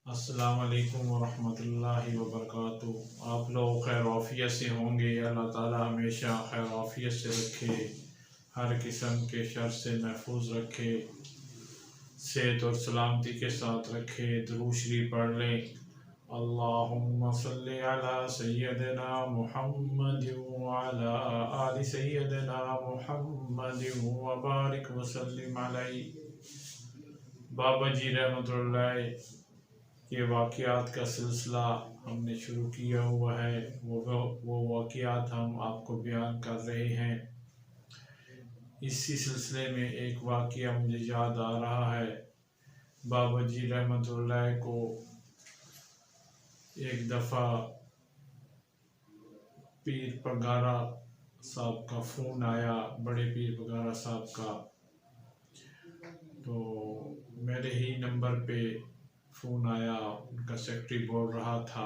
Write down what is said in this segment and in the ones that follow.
السلام علیکم ورحمۃ اللہ وبرکاتہ۔ آپ لوگ خیر عافیت سے ہوں گے۔ اللہ تعالیٰ ہمیشہ خیر عافیت سے رکھے، ہر قسم کے شر سے محفوظ رکھے، صحت اور سلامتی کے ساتھ رکھے۔ درود شریف پڑھ لیں۔ اللہم صلی علی سیدنا محمد وعلی آل سیدنا محمد وبارک وسلم علیہ۔ بابا جی رحمۃ اللہ کے واقعات کا سلسلہ ہم نے شروع کیا ہوا ہے، وہ واقعات ہم آپ کو بیان کر رہے ہیں۔ اسی سلسلے میں ایک واقعہ مجھے یاد آ رہا ہے۔ بابا جی رحمۃ اللہ کو ایک دفعہ پیر پگارا صاحب کا فون آیا، بڑے پیر پگارا صاحب کا۔ تو میرے ہی نمبر پہ فون آیا، ان کا سیکرٹری بول رہا تھا،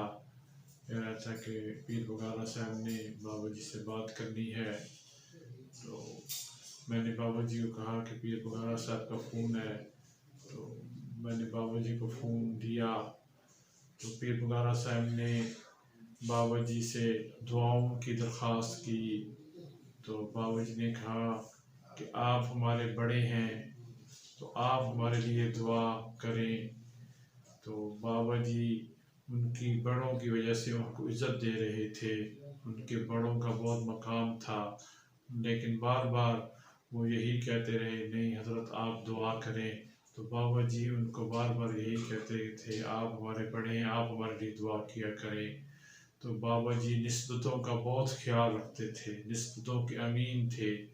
کہہ رہا تھا کہ پیر پگارا صاحب نے بابا جی سے بات کرنی ہے۔ تو میں نے بابا جی کو کہا کہ پیر پگارا صاحب کا فون ہے۔ تو میں نے بابا جی کو فون دیا، تو پیر پگارا صاحب نے بابا جی سے دعاؤں کی درخواست کی۔ تو بابا جی نے کہا کہ آپ ہمارے بڑے ہیں، تو آپ ہمارے لیے دعا کریں۔ تو بابا جی ان کی بڑوں کی وجہ سے ان کو عزت دے رہے تھے، ان کے بڑوں کا بہت مقام تھا، لیکن بار بار وہ یہی کہتے رہے، نہیں حضرت آپ دعا کریں۔ تو بابا جی ان کو بار بار یہی کہتے تھے، آپ ہمارے بڑے ہیں، آپ ہمارے لیے دعا کیا کریں۔ تو بابا جی نسبتوں کا بہت خیال رکھتے تھے، نسبتوں کے امین تھے۔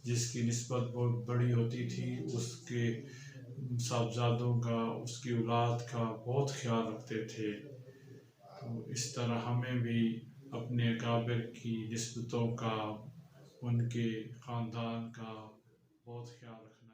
جس کی نسبت بہت بڑی ہوتی تھی، اس کے صاحبزادوں کا، اس کی اولاد کا بہت خیال رکھتے تھے۔ تو اس طرح ہمیں بھی اپنے اکابر کی نسبتوں کا، ان کے خاندان کا بہت خیال رکھنا